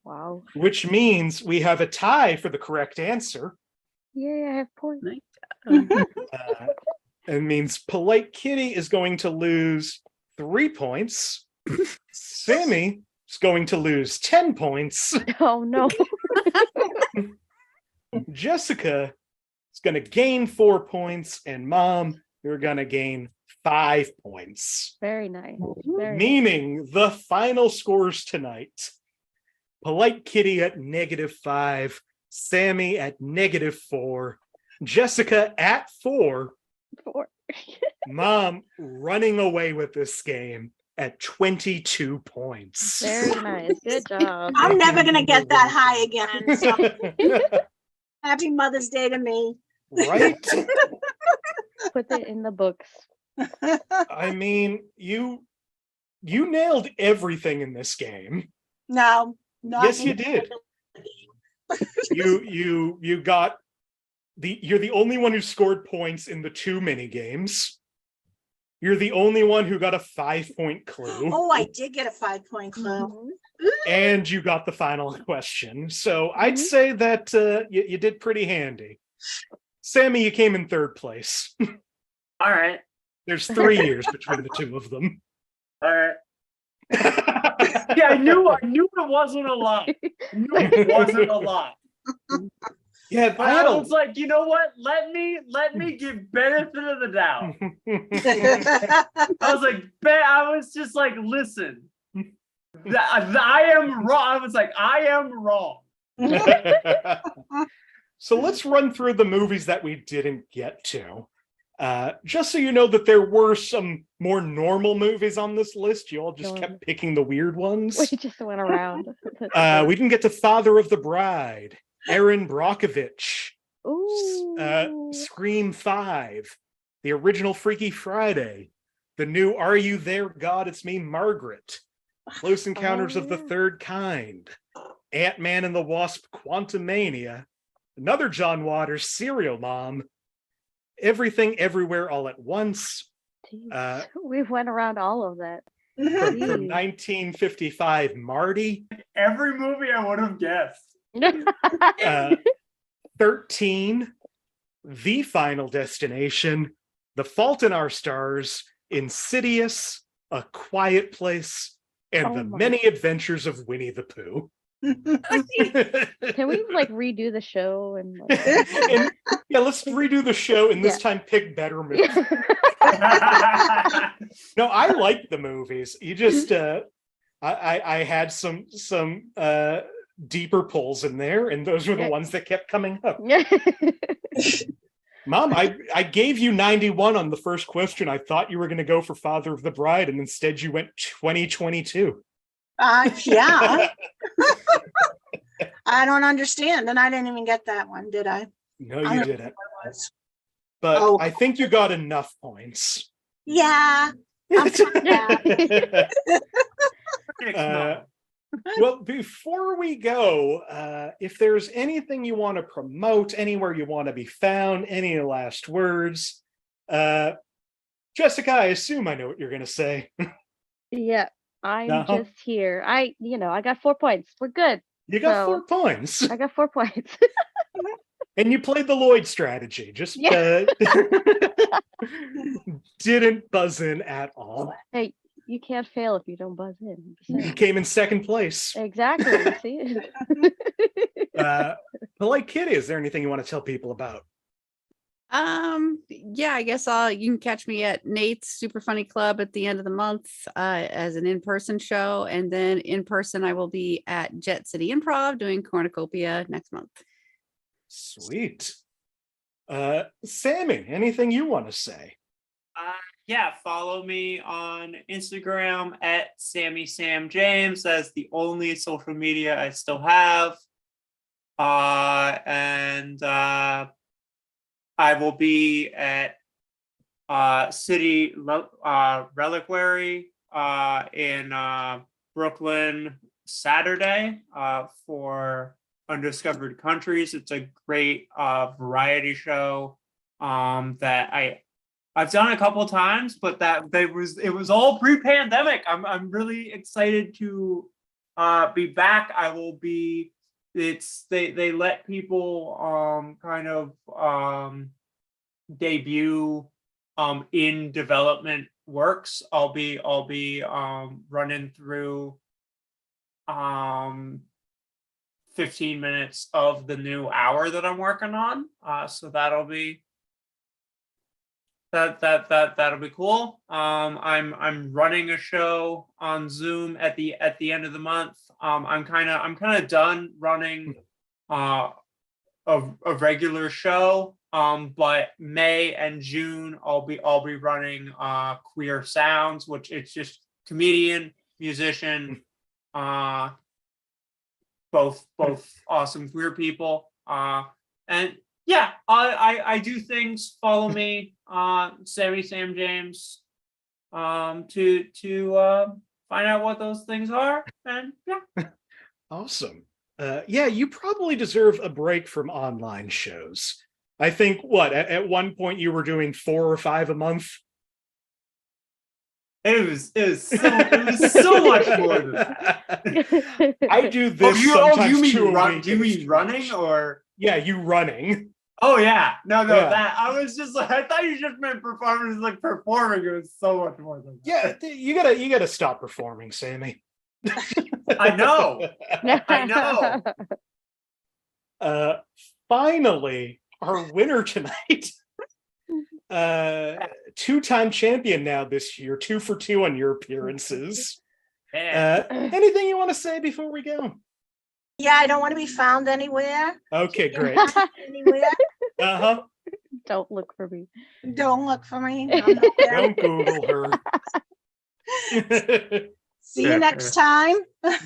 Wow. Which means we have a tie for the correct answer. Yeah, I have points. It means Polite Kitty is going to lose 3 points. Sammie is going to lose 10 points. Oh no. Jessica is going to gain 4 points, and Mom, you're going to gain 5 points. Very nice. Very Meaning the final scores tonight: Polite Kitty at -5, Sammie at -4, Jessica at 4, nice. Mom running away with this game at 22 points. Very nice. Good job. I'm never gonna get that high again. So happy Mother's Day to me. Right? Put it in the books. I mean, you nailed everything in this game. No, not Yes, you did. You got you're the only one who scored points in the 2 mini games. You're the only one who got a 5-point clue. Oh, I did get a 5-point clue. And you got the final question. So I'd say that you did pretty handy. Sammie, you came in 3rd place. All right. There's 3 years between the two of them. All right. Yeah, I knew it wasn't a lot. I knew it wasn't a lot. Yeah, But I was like, you know what? Let me give benefit of the doubt. I was just like, listen, I am wrong. I was like, I am wrong. So let's run through the movies that we didn't get to. Just so you know that there were some more normal movies on this list. You all just kept picking the weird ones. We just went around. We didn't get to Father of the Bride, Erin Brockovich, Ooh. Scream 5, the original Freaky Friday, the new Are You There, God? It's Me, Margaret, Close Encounters of the Third Kind, Ant-Man and the Wasp, Quantumania, another John Waters, Serial Mom, Everything Everywhere All at Once. We went around all of that. From 1955, Marty. Every movie I would have guessed. 13, The Final Destination, The Fault in Our Stars, Insidious, A Quiet Place, and The Many Adventures of Winnie the Pooh. Can we like redo the show and, yeah, let's redo the show and this time pick better movies. No, I like the movies. You just I had some deeper pulls in there, and those were the ones that kept coming up. Mom, I gave you 91 on the first question. I thought you were going to go for Father of the Bride, and instead you went 2022. Yeah. I don't understand, and I didn't even get that one, did I? No, you didn't. But I think you got enough points. Yeah. I'm well, before we go, if there's anything you want to promote, anywhere you want to be found, any last words, Jessica, I assume I know what you're going to say. Yeah, I'm just here. I got 4 points. We're good. You got 4 points. I got 4 points. And you played the Lloyd strategy. Just didn't buzz in at all. Hey, you can't fail if you don't buzz in. You came in second place. Exactly. See? Polite Kitty, is there anything you want to tell people about? Yeah, I guess you can catch me at Nate's Super Funny Club at the end of the month as an in-person show, and then in person I will be at Jet City Improv doing Cornucopia next month. Sweet. Sammie, anything you want to say? Yeah, follow me on Instagram at Sammie James. That's the only social media I still have. And I will be at City Reliquary in Brooklyn Saturday for Undiscovered Countries. It's a great variety show that I've done a couple times, but it was all pre-pandemic. I'm really excited to be back. I will be. They let people kind of debut in development works. I'll be running through 15 minutes of the new hour that I'm working on. So that'll be that'll be cool. I'm running a show on Zoom at the end of the month. I'm kind of done running a regular show. But May and June I'll be running Queer Sounds, which it's just comedian, musician, both awesome queer people. And yeah, I do things. Follow me, Sammie James, to find out what those things are. And yeah. Awesome. Yeah, you probably deserve a break from online shows. I think at one point you were doing 4 or 5 a month. It was so much more than that. I do this sometimes you mean too. Do you mean running or? Yeah, you running. Oh yeah, no, yeah. That I was just like, I thought you just meant performance, like performing. It was so much more than that. Yeah, you gotta stop performing, Sammie. I know. Finally, our winner tonight. 2-time champion now this year, 2 for 2 on your appearances. Anything you want to say before we go? Yeah, I don't want to be found anywhere. Okay, great. Anywhere. Don't look for me. Don't look for me. Don't Google her. See you next time.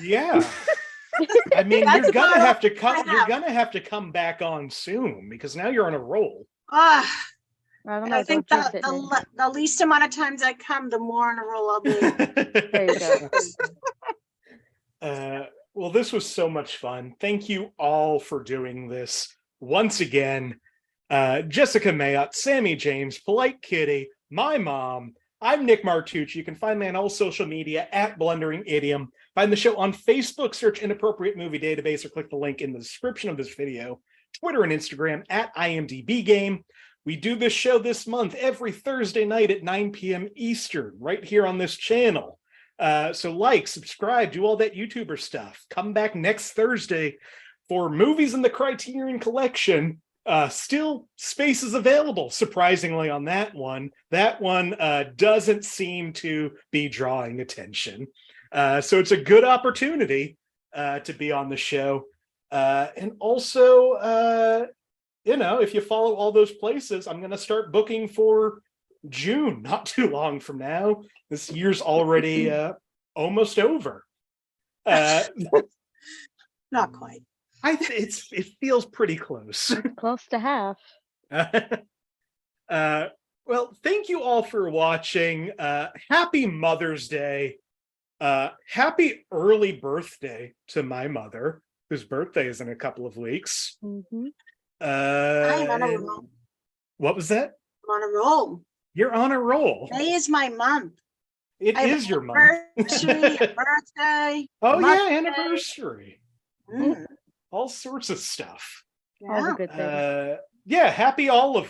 Yeah. I mean, you're gonna have to come back on soon because now you're on a roll. I don't know. I think the least amount of times I come, the more on a roll I'll be. There you go. Well, this was so much fun. Thank you all for doing this once again. Jessica Mayotte, Sammie James, Polite Kitty, my mom. I'm Nick Martucci. You can find me on all social media at Blundering Idiom. Find the show on Facebook, search Inappropriate Movie Database, or click the link in the description of this video. Twitter and Instagram at IMDb Game. We do this show this month every Thursday night at 9 p.m. Eastern, right here on this channel. So like, subscribe, do all that YouTuber stuff. Come back next Thursday for Movies in the Criterion Collection. Still spaces available, surprisingly, on that one. That one doesn't seem to be drawing attention. So it's a good opportunity to be on the show. And also, if you follow all those places, I'm going to start booking for June, not too long from now. This year's already almost over. Not quite. It feels pretty close. Close to half. Well, thank you all for watching. Happy Mother's Day. Happy early birthday to my mother, whose birthday is in a couple of weeks. Mm-hmm. I'm on a roll. What was that? I'm on a roll. You're on a roll. May is my month. It is your month. Anniversary, a birthday. Oh, Mother's yeah, anniversary. Mm, All sorts of stuff. All the yeah. good things. Yeah, happy all of them.